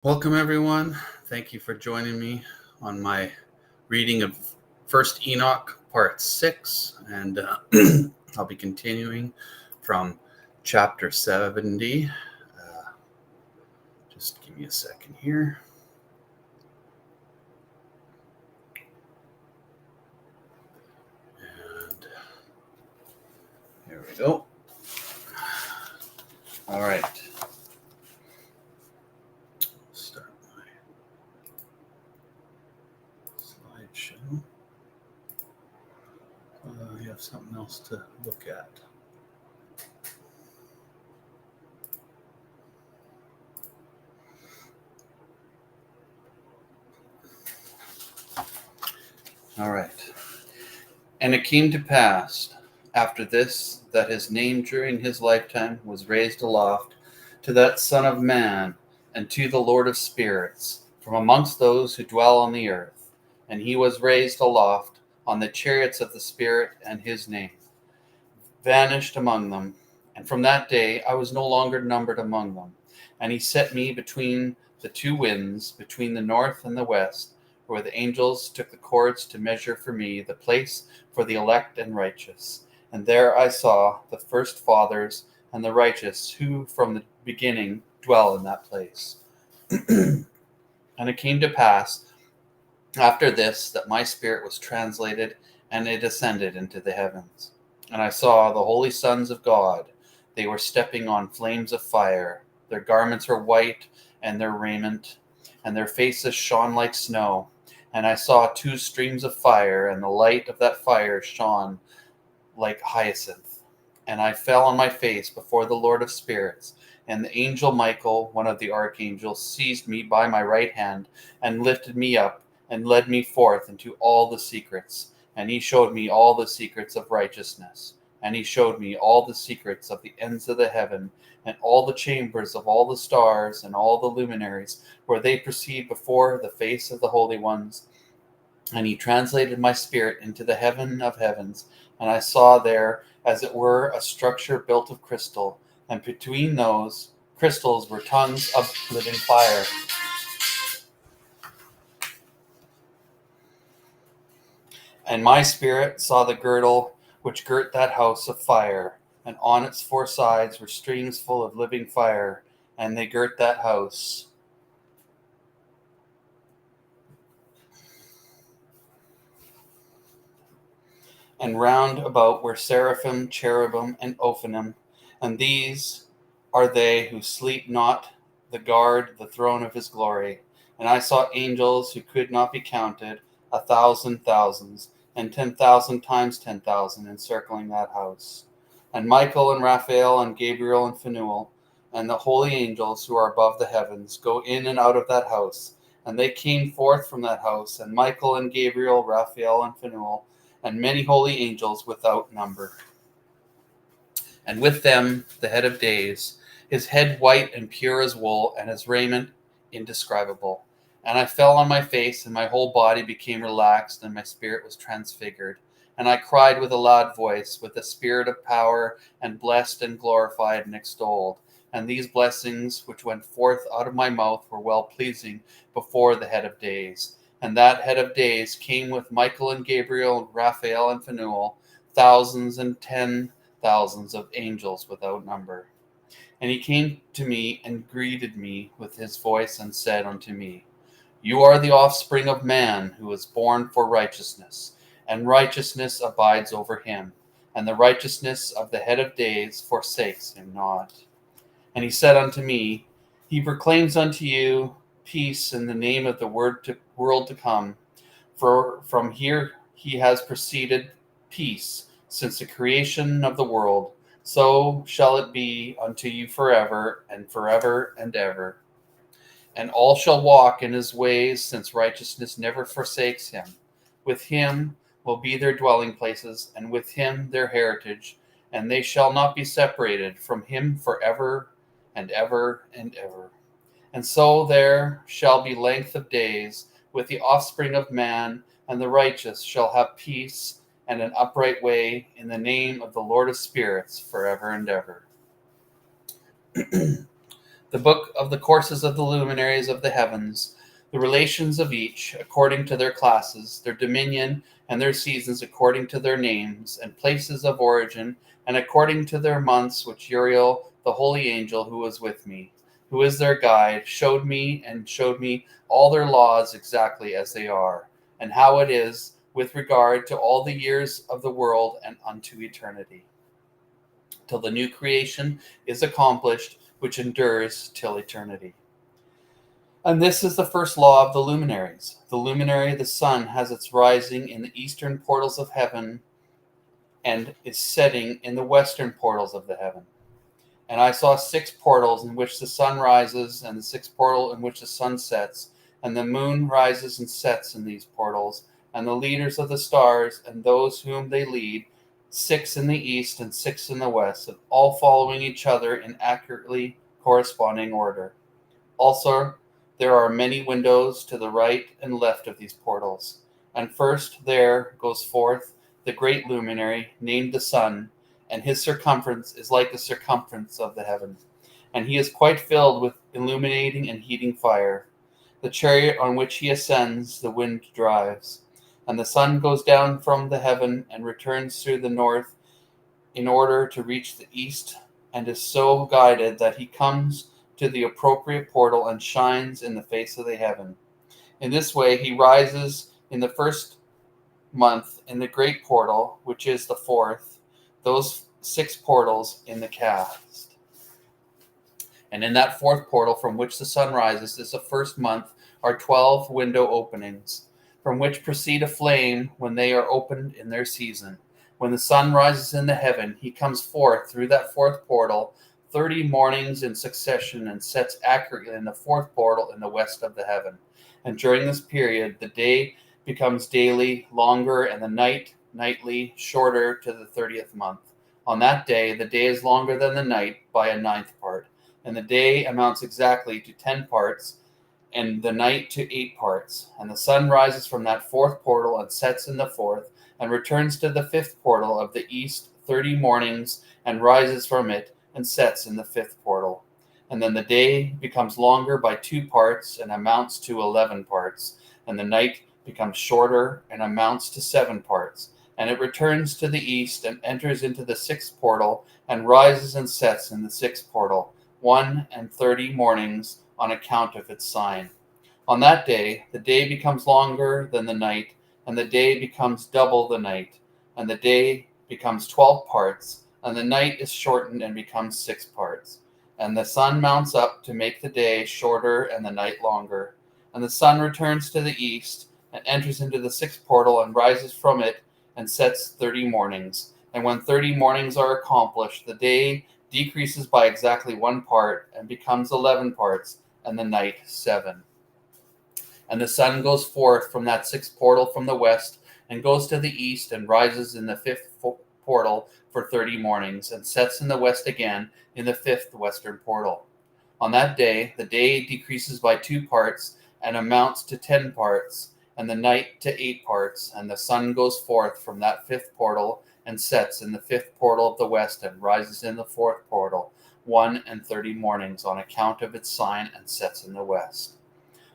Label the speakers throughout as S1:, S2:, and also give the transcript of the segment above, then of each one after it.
S1: Welcome, everyone. Thank you for joining me on my reading of 1Enoch, Part 6. And I'll be continuing from chapter 70. Just give me a second here. And there we go. All right. Start my slideshow. I have something else to look at. All right. And it came to pass after this that his name during his lifetime was raised aloft to that Son of Man and to the Lord of spirits from amongst those who dwell on the earth. And he was raised aloft on the chariots of the Spirit, and his name vanished among them. And from that day I was no longer numbered among them. And he set me between the two winds, between the north and the west, where the angels took the cords to measure for me the place for the elect and righteous. And there I saw the first fathers and the righteous, who from the beginning dwell in that place. And it came to pass after this that my spirit was translated, and it ascended into the heavens. And I saw the holy sons of God. They were stepping on flames of fire. Their garments were white, and their raiment, and their faces shone like snow. And I saw two streams of fire, and the light of that fire shone like hyacinth. And I fell on my face before the Lord of spirits. And the angel Michael, one of the archangels, seized me by my right hand and lifted me up and led me forth into all the secrets. And he showed me all the secrets of righteousness. And he showed me all the secrets of the ends of the heaven, and all the chambers of all the stars and all the luminaries, where they proceed before the face of the holy ones. And he translated my spirit into the heaven of heavens, and I saw there, as it were, a structure built of crystal, and between those crystals were tongues of living fire. And my spirit saw the girdle which girt that house of fire, and on its four sides were streams full of living fire, and they girt that house. And round about were seraphim, cherubim, and Ophanim, and these are they who sleep not, the guard the throne of his glory. And I saw angels who could not be counted, 1,000 thousands, and 10,000 times 10,000, encircling that house. And Michael and Raphael and Gabriel and Phanuel, and the holy angels who are above the heavens, go in and out of that house. And they came forth from that house, and Michael and Gabriel, Raphael and Phanuel, and many holy angels without number. And with them the head of days, his head white and pure as wool, and his raiment indescribable. And I fell on my face, and my whole body became relaxed, and my spirit was transfigured. And I cried with a loud voice, with the spirit of power, and blessed and glorified and extolled. And these blessings which went forth out of my mouth were well pleasing before the head of days. And that head of days came with Michael and Gabriel, Raphael and Phanuel, thousands and 10,000s of angels without number. And he came to me and greeted me with his voice and said unto me, You are the offspring of man, who is born for righteousness, and righteousness abides over him, and the righteousness of the head of days forsakes him not. And he said unto me, He proclaims unto you peace in the name of the world to come. For from here he has proceeded peace since the creation of the world. So shall it be unto you forever and forever and ever. And all shall walk in his ways, since righteousness never forsakes him. With him will be their dwelling places, and with him their heritage, and they shall not be separated from him forever and ever and ever. And so there shall be length of days with the offspring of man, and the righteous shall have peace and an upright way in the name of the Lord of spirits forever and ever. The book of the courses of the luminaries of the heavens, the relations of each according to their classes, their dominion and their seasons according to their names and places of origin, and according to their months, which Uriel, the holy angel who was with me, who is their guide, showed me all their laws exactly as they are, and how it is with regard to all the years of the world and unto eternity, till the new creation is accomplished, which endures till eternity. And this is the first law of the luminaries. The luminary, the sun, has its rising in the eastern portals of heaven and its setting in the western portals of the heaven. And I saw 6 portals in which the sun rises, and the 6th portal in which the sun sets, and the moon rises and sets in these portals, and the leaders of the stars, and those whom they lead, 6 in the east and 6 in the west, and all following each other in accurately corresponding order. Also, there are many windows to the right and left of these portals. And first there goes forth the great luminary, named the sun, and his circumference is like the circumference of the heaven. And he is quite filled with illuminating and heating fire. The chariot on which he ascends, the wind drives. And the sun goes down from the heaven and returns through the north in order to reach the east, and is so guided that he comes to the appropriate portal and shines in the face of the heaven. In this way he rises in the first month in the great portal, which is the 4th, those 6 portals in the cast. And in that 4th portal from which the sun rises is the first month are 12 window openings, from which proceed a flame when they are opened in their season. When the sun rises in the heaven, he comes forth through that 4th portal 30 mornings in succession, and sets accurately in the 4th portal in the west of the heaven. And during this period, the day becomes daily longer, and the night nightly shorter to the 30th month. On that day, the day is longer than the night by a 9th part, and the day amounts exactly to 10 parts, and the night to 8 parts. And the sun rises from that 4th portal and sets in the 4th, and returns to the 5th portal of the east 30 mornings, and rises from it, and sets in the 5th portal. And then the day becomes longer by 2 parts, and amounts to 11 parts, and the night becomes shorter and amounts to 7 parts. And it returns to the east and enters into the 6th portal, and rises and sets in the 6th portal, 1:30 mornings on account of its sign. On that day, the day becomes longer than the night, and the day becomes double the night, and the day becomes 12 parts, and the night is shortened and becomes 6 parts. And the sun mounts up to make the day shorter and the night longer. And the sun returns to the east and enters into the 6th portal, and rises from it and sets 30 mornings. And when 30 mornings are accomplished, the day decreases by exactly 1 part and becomes 11 parts, and the night 7. And the sun goes forth from that 6th portal from the west, and goes to the east, and rises in the 5th portal for 30 mornings, and sets in the west again in the 5th western portal. On that day, the day decreases by 2 parts, and amounts to 10 parts, and the night to 8 parts. And the sun goes forth from that 5th portal, and sets in the 5th portal of the west, and rises in the 4th portal, 1:30 mornings on account of its sign, and sets in the west.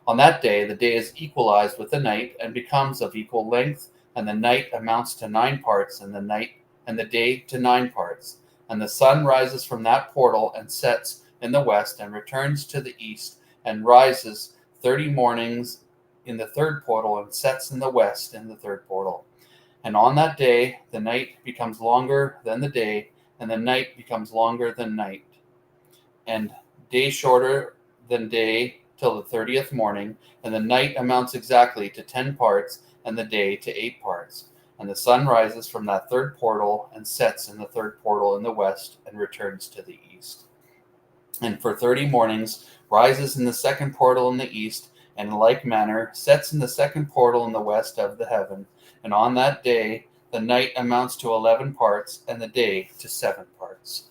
S1: On that day, the day is equalized with the night, and becomes of equal length, and the night amounts to 9 parts, and the day to 9 parts. And the sun rises from that portal, and sets in the west, and returns to the east, and rises 30 mornings in the 3rd portal, and sets in the west in the 3rd portal. And on that day, the night becomes longer than the day, and the night becomes longer than night, and day shorter than day till the 30th morning. And the night amounts exactly to 10 parts, and the day to 8 parts. And the sun rises from that 3rd portal, and sets in the 3rd portal in the west, and returns to the east. And for 30 mornings rises in the 2nd portal in the east, and in like manner sets in the 2nd portal in the west of the heaven. And on that day the night amounts to 11 parts, and the day to 7 parts.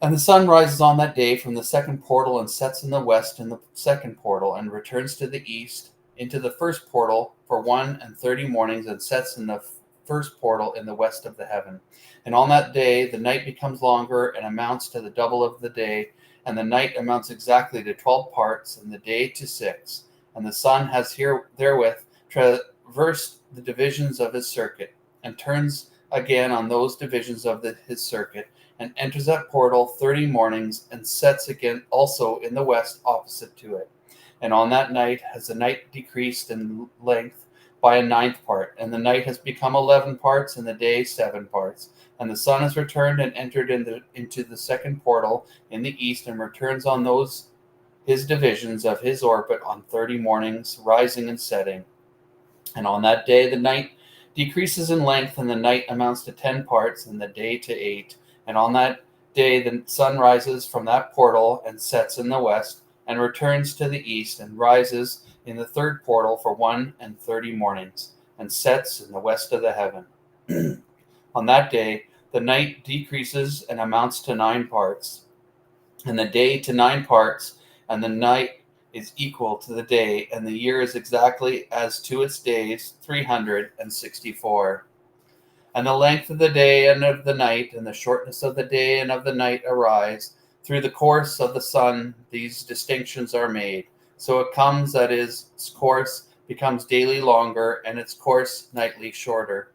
S1: And the sun rises on that day from the 2nd portal, and sets in the west in the 2nd portal, and returns to the east into the 1st portal for 1:30 mornings, and sets in the 1st portal in the west of the heaven. And on that day the night becomes longer, and amounts to the double of the day, and the night amounts exactly to 12 parts, and the day to 6. And the sun has therewith traversed the divisions of his circuit, and turns again on those divisions of his circuit, and enters that portal 30 mornings, and sets again also in the west opposite to it. And on that night has the night decreased in length by a ninth part, and the night has become 11 parts, and the day 7 parts. And the sun has returned and entered into the second portal in the east, and returns on those his divisions of his orbit on 30 mornings, rising and setting. And on that day the night decreases in length, and the night amounts to 10 parts, and the day to 8. And on that day the sun rises from that portal, and sets in the west, and returns to the east, and rises in the third portal for 1 and 30 mornings, and sets in the west of the heaven. On that day the night decreases and amounts to 9 parts, and the day to 9 parts, and the night is equal to the day, and the year is exactly as to its days 364. And the length of the day and of the night, and the shortness of the day and of the night arise. Through the course of the sun these distinctions are made. So it comes that its course becomes daily longer, and its course nightly shorter.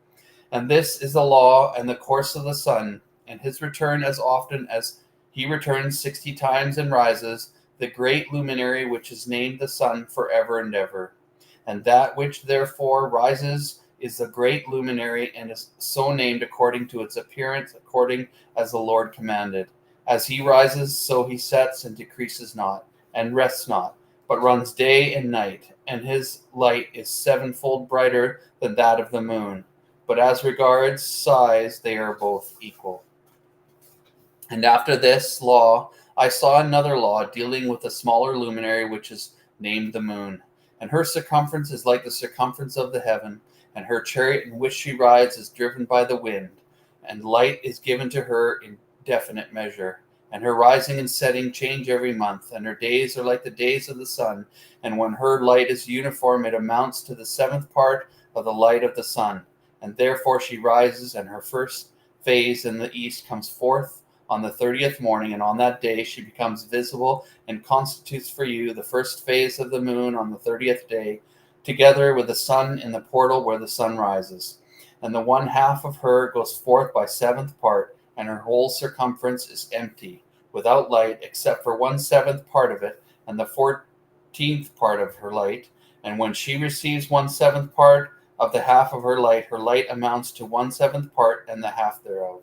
S1: And this is the law and the course of the sun, and his return as often as he returns 60 times and rises, the great luminary which is named the sun forever and ever. And that which therefore rises is the great luminary, and is so named according to its appearance, according as the Lord commanded. As he rises, so he sets, and decreases not, and rests not, but runs day and night, and his light is sevenfold brighter than that of the moon. But as regards size, they are both equal. And after this law, I saw another law dealing with a smaller luminary, which is named the moon. And her circumference is like the circumference of the heaven, and her chariot in which she rides is driven by the wind. And light is given to her in definite measure. And her rising and setting change every month, and her days are like the days of the sun. And when her light is uniform, it amounts to the 7th part of the light of the sun. And therefore she rises, and her first phase in the east comes forth on the 30th morning, and on that day she becomes visible, and constitutes for you the first phase of the moon on the 30th day, together with the sun in the portal where the sun rises. And the 1/2 of her goes forth by 7th part, and her whole circumference is empty, without light, except for 1/7 part of it, and the 14th part of her light. And when she receives 1/7 part of the half of her light amounts to 1/7 part and the half thereof.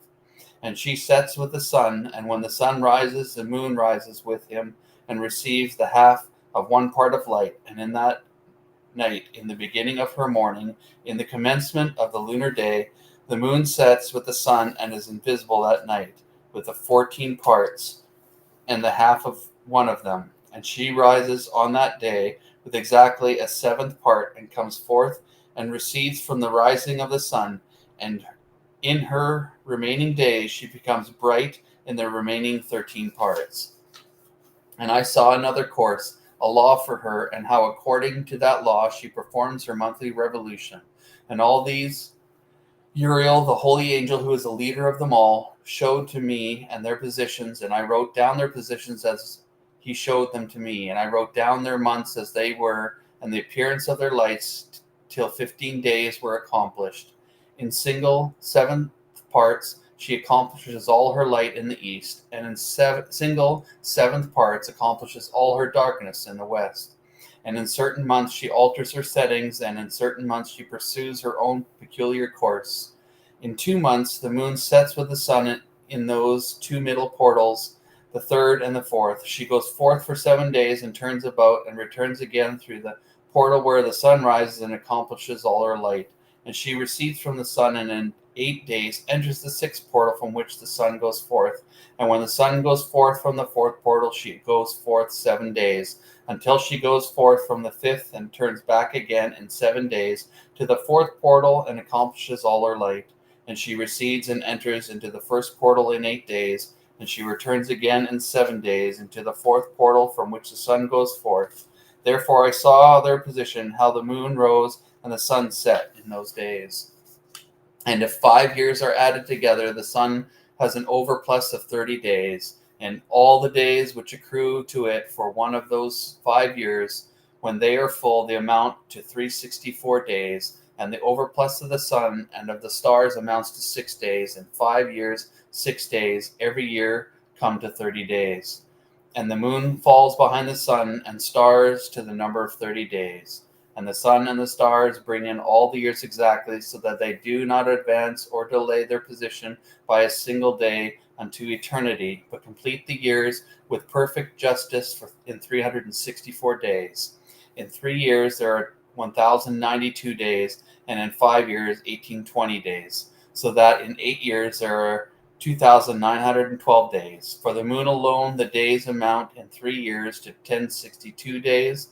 S1: And she sets with the sun, and when the sun rises, the moon rises with him, and receives the half of 1 part of light. And in that night, in the beginning of her morning, in the commencement of the lunar day, the moon sets with the sun, and is invisible that night, with the 14 parts, and the half of 1 of them. And she rises on that day with exactly a 7th part, and comes forth, and recedes from the rising of the sun, and in her remaining days she becomes bright in the remaining 13 parts. And I saw another course, a law for her, and how according to that law she performs her monthly revolution. And all these Uriel, the holy angel who is the leader of them all, showed to me, and their positions, and I wrote down their positions as he showed them to me. And I wrote down their months as they were, and the appearance of their lights, till 15 days were accomplished. In single 7th parts she accomplishes all her light in the east, and in single 7th parts accomplishes all her darkness in the west. And in certain months she alters her settings, and in certain months she pursues her own peculiar course. In 2 months the moon sets with the sun in those 2 middle portals, the 3rd and the 4th. She goes forth for 7 days, and turns about, and returns again through the portal where the sun rises, and accomplishes all her light. And she recedes from the sun, and in 8 days enters the 6th portal from which the sun goes forth. And when the sun goes forth from the 4th portal, she goes forth 7 days, until she goes forth from the 5th, and turns back again in 7 days to the 4th portal, and accomplishes all her light. And she recedes and enters into the 1st portal in 8 days, and she returns again in 7 days into the 4th portal from which the sun goes forth. Therefore I saw their position, how the moon rose and the sun set in those days. And if 5 years are added together, the sun has an overplus of 30 days. and all the days which accrue to it for one of those 5 years, when they are full, they amount to 364 days, and the overplus of the sun and of the stars amounts to 6 days, and 5 years, 6 days, every year come to 30 days. And the moon falls behind the sun and stars to the number of 30 days. And the sun and the stars bring in all the years exactly, so that they do not advance or delay their position by a single day unto eternity, but complete the years with perfect justice in 364 days. In 3 years there are 1,092 days, and in 5 years 1820 days, so that in 8 years there are 2,912 days. For the moon alone, the days amount in 3 years to 1062 days,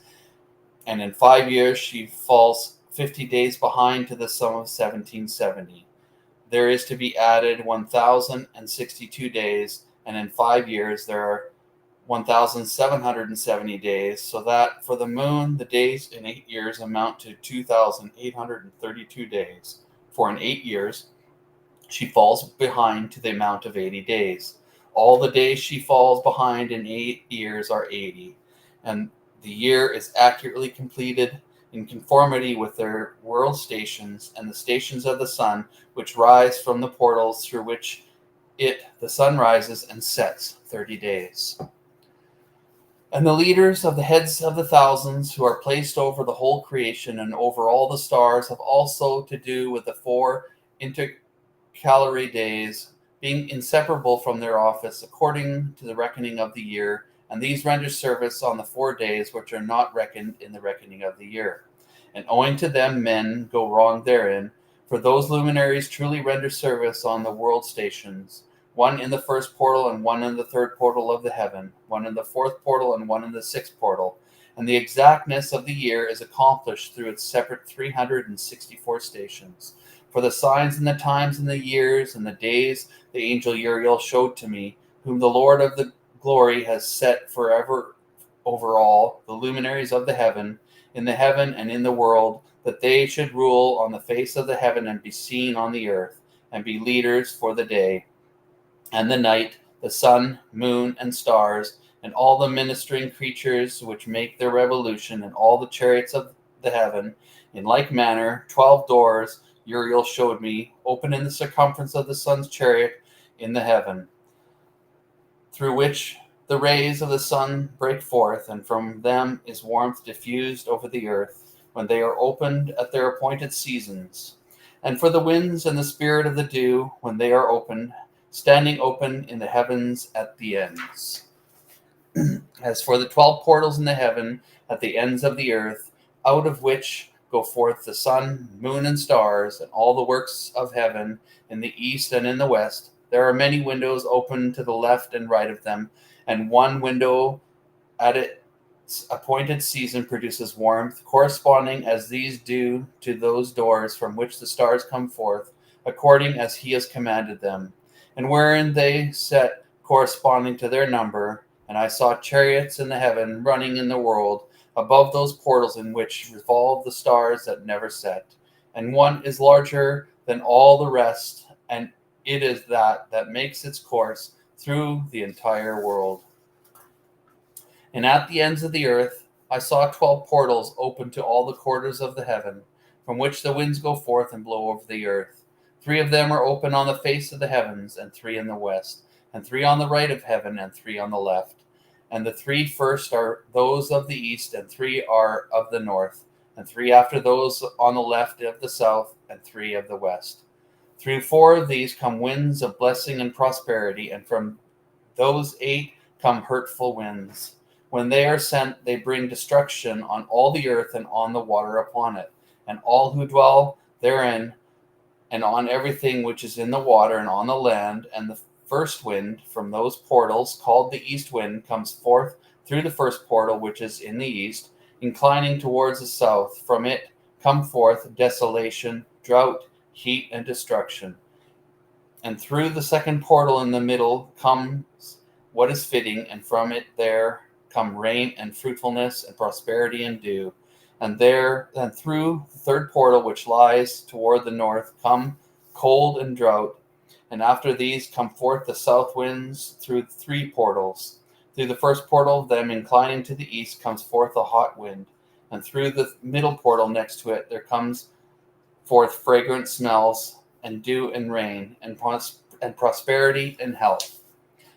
S1: and in 5 years she falls 50 days behind to the sum of 1770. There is to be added 1,062 days, and in 5 years there are 1,770 days, so that for the moon the days in 8 years amount to 2,832 days. For in 8 years she falls behind to the amount of 80 days. All the days she falls behind in 8 years are 80, and the year is accurately completed in conformity with their world stations and the stations of the sun, which rise from the portals through which the sun rises and sets 30 days. And the leaders of the heads of the thousands, who are placed over the whole creation and over all the stars, have also to do with the 4 intercalary days, being inseparable from their office according to the reckoning of the year, and these render service on the 4 days which are not reckoned in the reckoning of the year. And owing to them men go wrong therein, for those luminaries truly render service on the world stations, one in the first portal and one in the third portal of the heaven, one in the fourth portal and one in the sixth portal. And the exactness of the year is accomplished through its separate 364 stations. For the signs and the times and the years and the days the angel Uriel showed to me, whom the Lord of the glory has set forever over all the luminaries of the heaven, in the heaven and in the world, that they should rule on the face of the heaven and be seen on the earth, and be leaders for the day and the night, the sun, moon, and stars, and all the ministering creatures which make their revolution, and all the chariots of the heaven. In like manner, 12 doors Uriel showed me, open in the circumference of the sun's chariot in the heaven, through which the rays of the sun break forth, and from them is warmth diffused over the earth, when they are opened at their appointed seasons. And for the winds and the spirit of the dew, when they are opened, standing open in the heavens at the ends. As for the 12 portals in the heaven at the ends of the earth, out of which go forth the sun, moon, and stars, and all the works of heaven in the east and in the west, there are many windows open to the left and right of them, and one window at its appointed season produces warmth, corresponding as these do to those doors from which the stars come forth, according as he has commanded them, and wherein they set corresponding to their number. And I saw chariots in the heaven running in the world, above those portals in which revolve the stars that never set. And one is larger than all the rest, and it is that makes its course through the entire world. And at the ends of the earth I saw 12 portals open to all the quarters of the heaven, from which the winds go forth and blow over the earth. 3 of them are open on the face of the heavens, and 3 in the west, and 3 on the right of heaven, and 3 on the left. And the 3 first are those of the east, and 3 are of the north, and 3 after those on the left of the south, and 3 of the west. Through 4 of these come winds of blessing and prosperity, and from those 8 come hurtful winds. When they are sent, they bring destruction on all the earth and on the water upon it, and all who dwell therein, and on everything which is in the water and on the land. And the first wind from those portals, called the east wind, comes forth through the first portal which is in the east, inclining towards the south. From it come forth desolation, drought, heat, and destruction. And through the second portal in the middle comes what is fitting, and from it there come rain and fruitfulness and prosperity and dew. And through the third portal which lies toward the north come cold and drought. And after these come forth the south winds through 3 portals. Through the first portal, them inclining to the east, comes forth a hot wind. And through the middle portal next to it, there comes forth fragrant smells, and dew and rain, and prosperity and health.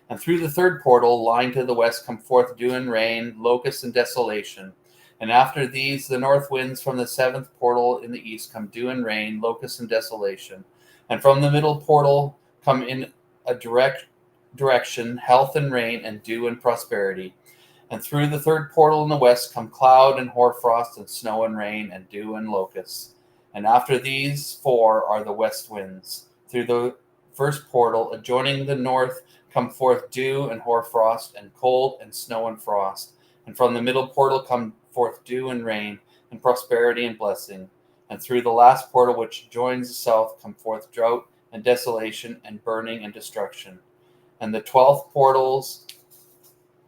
S1: And through the third portal, lying to the west, come forth dew and rain, locusts and desolation. And after these, the north winds from the seventh portal in the east come dew and rain, locusts and desolation. And from the middle portal come in a direction, health and rain, and dew and prosperity. And through the third portal in the west come cloud and hoarfrost, and snow and rain, and dew and locusts. And after these 4 are the west winds. Through the first portal, adjoining the north, come forth dew and hoarfrost, and cold and snow and frost. And from the middle portal come forth dew and rain, and prosperity and blessing. And through the last portal, which joins the south, come forth drought and desolation, and burning and destruction. And the 12 portals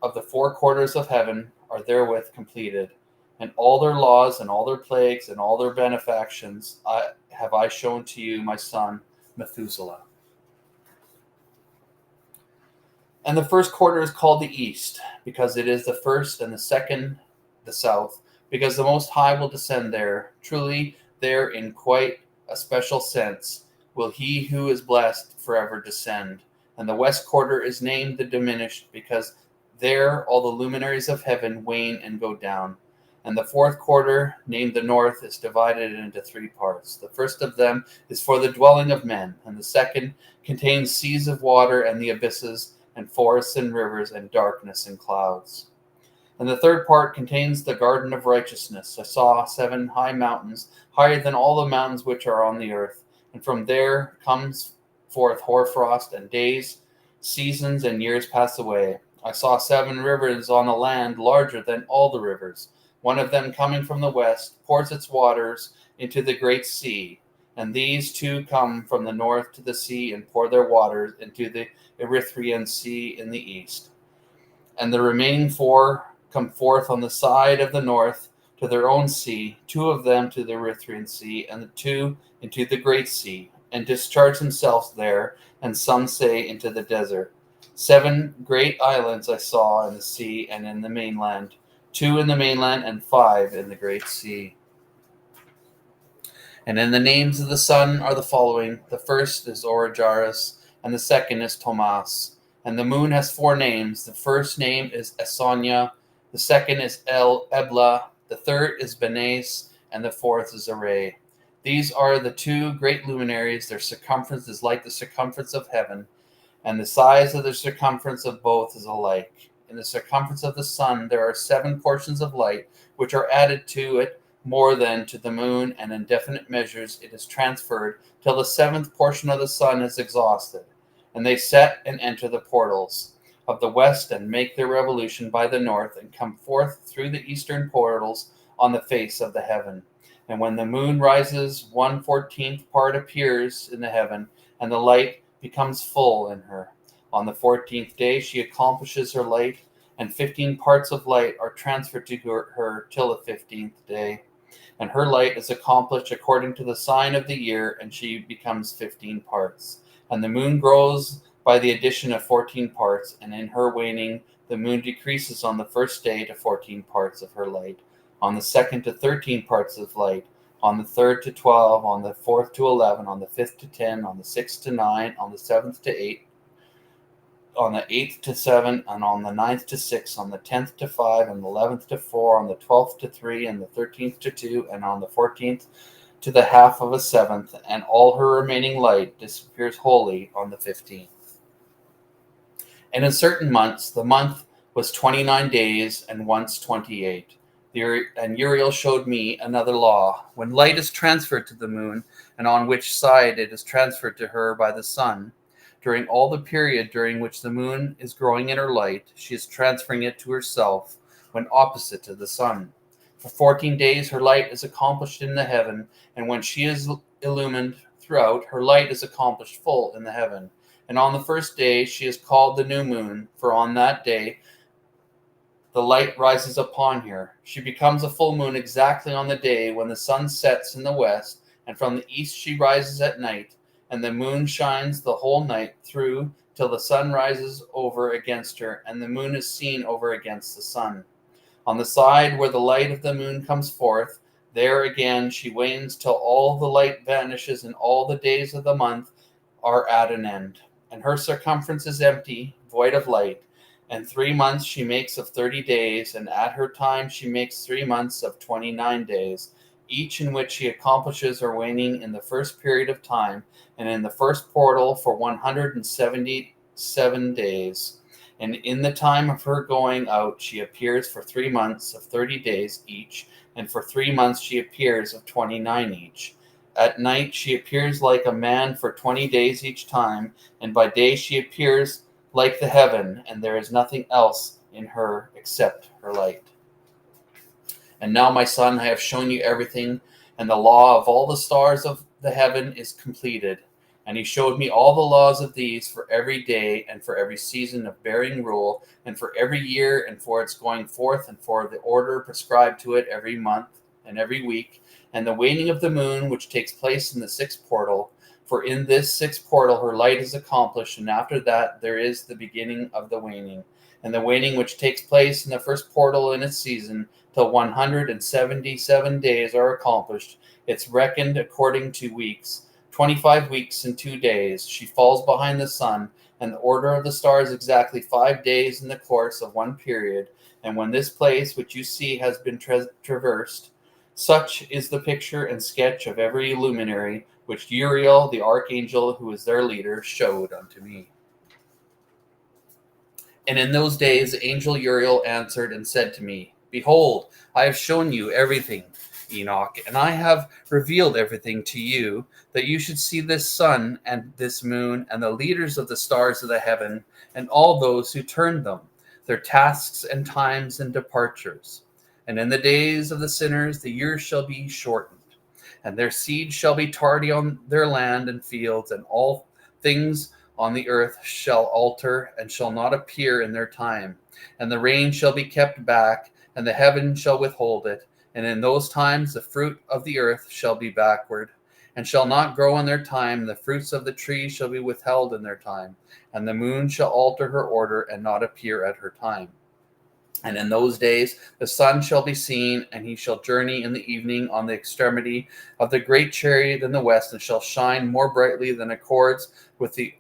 S1: of the 4 quarters of heaven are therewith completed. And all their laws and all their plagues and all their benefactions have I shown to you, my son, Methuselah. And the first quarter is called the east, because it is the first, and the second the south, because the Most High will descend there. Truly, there in quite a special sense will he who is blessed forever descend. And the west quarter is named the diminished, because there all the luminaries of heaven wane and go down. And the fourth quarter, named the north, is divided into 3 parts. The first of them is for the dwelling of men, and the second contains seas of water and the abysses, and forests and rivers, and darkness and clouds. And the third part contains the garden of righteousness. I saw 7 high mountains, higher than all the mountains which are on the earth. And from there comes forth hoarfrost, and days, seasons, and years pass away. I saw 7 rivers on the land, larger than all the rivers. One of them, coming from the west, pours its waters into the great sea. And these 2 come from the north to the sea, and pour their waters into the Erythraean Sea in the east. And the remaining 4 come forth on the side of the north to their own sea, 2 of them to the Erythraean Sea, and the 2 into the great sea, and discharge themselves there, and some say into the desert. 7 great islands I saw in the sea and in the mainland, 2 in the mainland, and 5 in the great sea. And in the names of the sun are the following. The first is Origeras, and the second is Tomas. And the moon has 4 names. The first name is Esonia, the second is Ebla, the third is Benes, and the fourth is Array. These are the 2 great luminaries. Their circumference is like the circumference of heaven, and the size of the circumference of both is alike. In the circumference of the sun there are 7 portions of light, which are added to it more than to the moon, and in definite measures it is transferred till the 7th portion of the sun is exhausted. And they set and enter the portals of the west, and make their revolution by the north, and come forth through the eastern portals on the face of the heaven. And when the moon rises, 1/14th part appears in the heaven, and the light becomes full in her. On the 14th day she accomplishes her light, and 15 parts of light are transferred to her till the 15th day. And her light is accomplished according to the sign of the year, and she becomes 15 parts. And the moon grows by the addition of 14 parts, and in her waning the moon decreases on the first day to 14 parts of her light, on the second to 13 parts of light, on the third to 12, on the fourth to 11, on the fifth to 10, on the sixth to 9, on the seventh to 8, on the 8th to 7, and on the 9th to 6, on the 10th to 5, and the 11th to 4, on the 12th to 3, and the 13th to 2, and on the 14th to the half of a 7th, and all her remaining light disappears wholly on the 15th. And in certain months, the month was 29 days, and once 28. And Uriel showed me another law. When light is transferred to the moon, and on which side it is transferred to her by the sun, during all the period during which the moon is growing in her light, she is transferring it to herself when opposite to the sun. For 14 days her light is accomplished in the heaven, and when she is illumined throughout, her light is accomplished full in the heaven. And on the first day she is called the new moon, for on that day the light rises upon her. She becomes a full moon exactly on the day when the sun sets in the west, and from the east she rises at night. and the moon shines the whole night through till the sun rises over against her, and the moon is seen over against the sun. On the side where the light of the moon comes forth, there again she wanes till all the light vanishes, and all the days of the month are at an end. And her circumference is empty, void of light. And 3 months she makes of 30 days, and at her time she makes 3 months of 29 days, each in which she accomplishes her waning in the first period of time, and in the first portal for 177 days. And in the time of her going out she appears for 3 months of 30 days each, and for 3 months she appears of 29 each. At night she appears like a man for 20 days each time, and by day she appears like the heaven, and there is nothing else in her except her light. And now, my son, I have shown you everything, and the law of all the stars of the heaven is completed. And he showed me all the laws of these for every day, and for every season of bearing rule, and for every year, and for its going forth, and for the order prescribed to it every month and every week, and the waning of the moon, which takes place in the sixth portal. For in this sixth portal her light is accomplished, and after that there is the beginning of the waning. And the waning which takes place in the first portal in its season, till 177 days are accomplished. It's reckoned according to weeks, 25 weeks and 2 days. She falls behind the sun, and the order of the stars exactly 5 days in the course of one period. And when this place which you see has been traversed, such is the picture and sketch of every luminary, which Uriel, the archangel, who is their leader, showed unto me. And in those days angel Uriel answered and said to me, Behold, I have shown you everything, Enoch, and I have revealed everything to you, that you should see this sun and this moon, and the leaders of the stars of the heaven, and all those who turn them, their tasks and times and departures. And in the days of the sinners the years shall be shortened, and their seed shall be tardy on their land and fields, and all things on the earth shall alter, and shall not appear in their time. And the rain shall be kept back, and the heaven shall withhold it. And in those times the fruit of the earth shall be backward, and shall not grow in their time. And the fruits of the trees shall be withheld in their time. And the moon shall alter her order, and not appear at her time. And in those days the sun shall be seen, and he shall journey in the evening on the extremity of the great chariot in the west, and shall shine more brightly than accords with the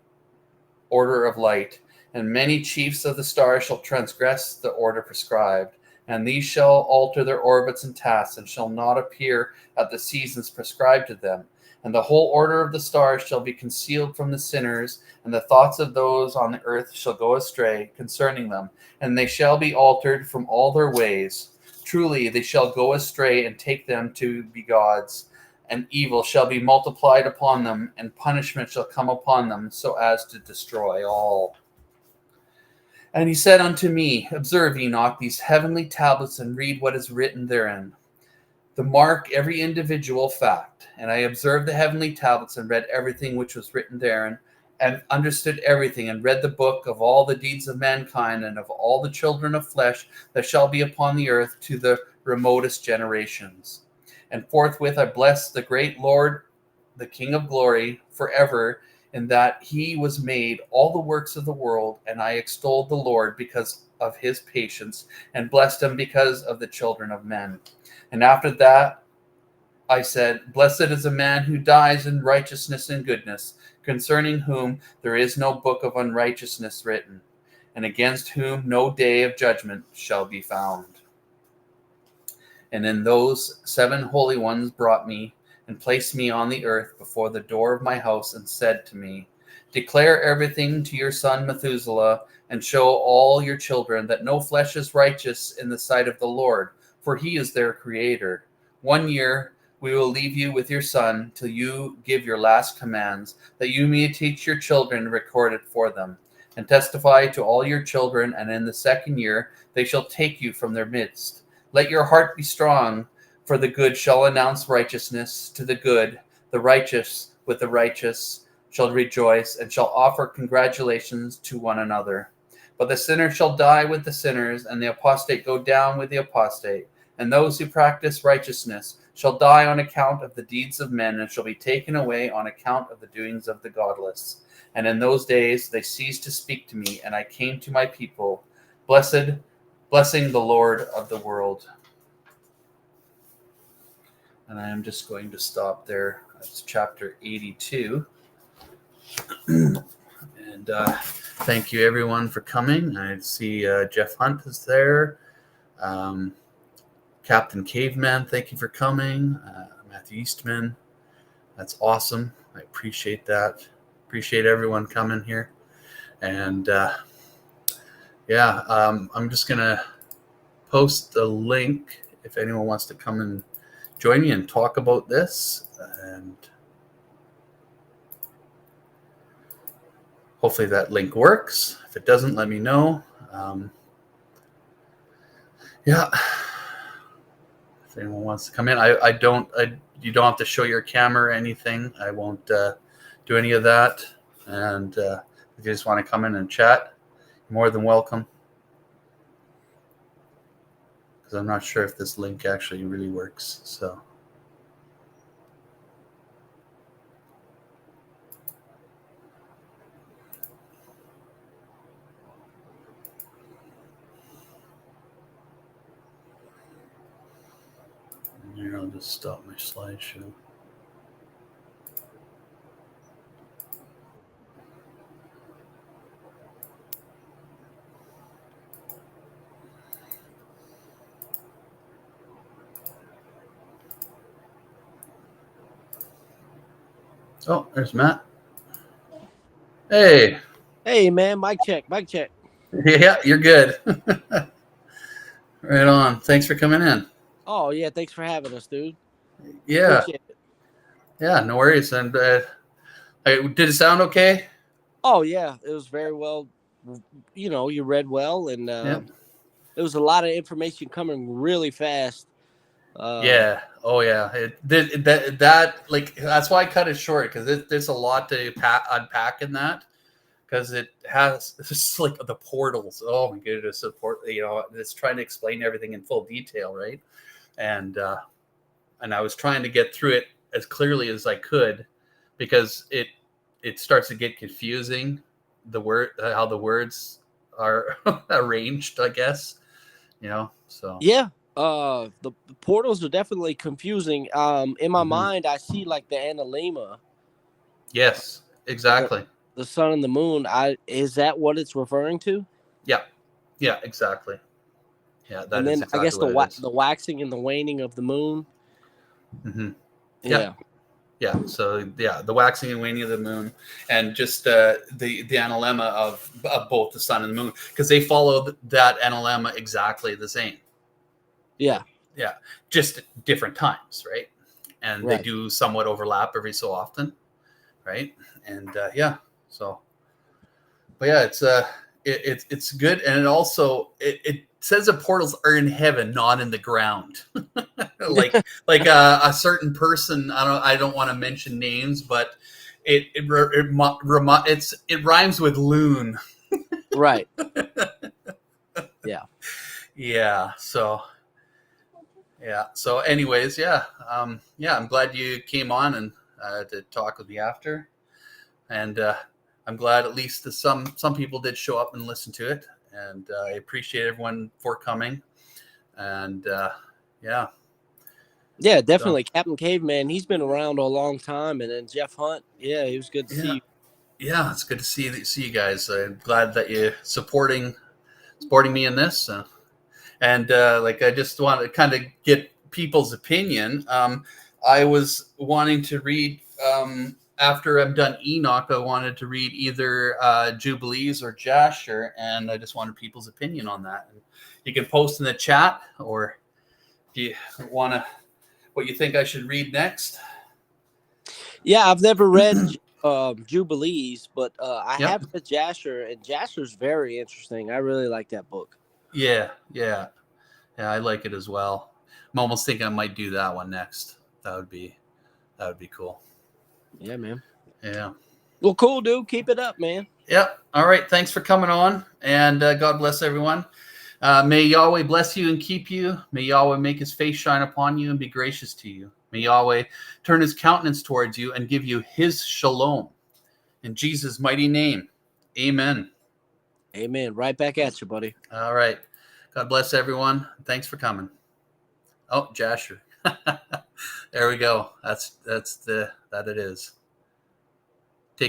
S1: order of light. And many chiefs of the stars shall transgress the order prescribed, and these shall alter their orbits and tasks, and shall not appear at the seasons prescribed to them. And the whole order of the stars shall be concealed from the sinners, and the thoughts of those on the earth shall go astray concerning them, and they shall be altered from all their ways. Truly they shall go astray, and take them to be gods, and evil shall be multiplied upon them, and punishment shall come upon them, so as to destroy all. And he said unto me, Observe, Enoch, these heavenly tablets, and read what is written therein. To mark every individual fact. And I observed the heavenly tablets, and read everything which was written therein, and understood everything, and read the book of all the deeds of mankind, and of all the children of flesh that shall be upon the earth, to the remotest generations. And forthwith I blessed the great Lord, the King of glory, forever, in that he was made all the works of the world. And I extolled the Lord because of his patience, and blessed him because of the children of men. And after that I said, Blessed is a man who dies in righteousness and goodness, concerning whom there is no book of unrighteousness written, and against whom no day of judgment shall be found. And in those 7 holy ones brought me, and placed me on the earth before the door of my house, and said to me, Declare everything to your son Methuselah, and show all your children that no flesh is righteous in the sight of the Lord, for he is their creator. 1 year we will leave you with your son, till you give your last commands, that you may teach your children and record it for them, and testify to all your children, and in the 2nd year they shall take you from their midst. Let your heart be strong, for the good shall announce righteousness to the good. The righteous with the righteous shall rejoice, and shall offer congratulations to one another. But the sinner shall die with the sinners, and the apostate go down with the apostate. and those who practice righteousness shall die on account of the deeds of men, and shall be taken away on account of the doings of the godless. And in those days they ceased to speak to me, and I came to my people, blessing the Lord of the world. And I am just going to stop there. That's chapter 82. And thank you, everyone, for coming. I see Jeff Hunt is there. Captain Caveman, thank you for coming. Matthew Eastman, that's awesome. I appreciate that. Appreciate everyone coming here. And I'm just going to post the link if anyone wants to come and join me and talk about this. And hopefully that link works. If it doesn't, let me know. If anyone wants to come in, you don't have to show your camera or anything. I won't do any of that. And if you just want to come in and chat, you're more than welcome. Because I'm not sure if this link actually really works. So. Here, I'll just stop my slideshow. Oh, there's Matt. Hey.
S2: Hey, man. Mic check.
S1: Yeah, you're good. Right on. Thanks for coming in.
S2: Oh, yeah. Thanks for having us, dude.
S1: Yeah.
S2: Appreciate it.
S1: Yeah, no worries. And did it sound okay?
S2: Oh, yeah. It was very well. You read well, and
S1: Yeah.
S2: there was a lot of information coming really fast.
S1: Yeah. Oh, yeah. That's why I cut it short, because there's a lot to unpack in that. Because it has just like the portals. Oh my goodness, it's trying to explain everything in full detail, right? And I was trying to get through it as clearly as I could, because it starts to get confusing. How the words are arranged, I guess. So
S2: Yeah. The portals are definitely confusing. In my mind, I see like the analema.
S1: Yes, exactly.
S2: The sun and the moon. Is that what it's referring to?
S1: Yeah, exactly. Yeah,
S2: And then
S1: exactly
S2: I guess
S1: what it is.
S2: the waxing and the waning of the moon.
S1: Mm-hmm.
S2: Yeah.
S1: Yeah. So the waxing and waning of the moon, and just the analemma of both the sun and the moon, because they follow that analemma exactly the same.
S2: Yeah.
S1: Yeah. Just at different times, right? And they do somewhat overlap every so often, right? And so. But yeah, it's good, and it also it says the portals are in heaven, not in the ground. like a certain person. I don't want to mention names, but it rhymes with loon.
S2: Right. Yeah.
S1: Yeah. So. Yeah. So, anyways, I'm glad you came on and to talk with me after, and I'm glad at least that some people did show up and listen to it, and I appreciate everyone for coming. And
S2: yeah, definitely. So, Captain Caveman, he's been around a long time, and then Jeff Hunt, yeah, it was good to see you.
S1: Yeah, it's good to see you guys. I'm glad that you're supporting me in this, and I just want to kind of get people's opinion. I was wanting to read. After I'm done Enoch, I wanted to read either Jubilees or Jasher, and I just wanted people's opinion on that. And you can post in the chat, or if you want to, what you think I should read next.
S2: Yeah, I've never read Jubilees, but I have read Jasher, and Jasher's very interesting. I really like that book.
S1: Yeah, I like it as well. I'm almost thinking I might do that one next. That would be cool.
S2: Yeah, man.
S1: Yeah.
S2: Well, cool, dude. Keep it up, man.
S1: Yeah. All right. Thanks for coming on, and God bless everyone. May Yahweh bless you and keep you. May Yahweh make his face shine upon you and be gracious to you. May Yahweh turn his countenance towards you and give you his shalom. In Jesus' mighty name, amen.
S2: Amen. Right back at you, buddy.
S1: All right. God bless everyone. Thanks for coming. Oh, Jasher. There we go. That it is.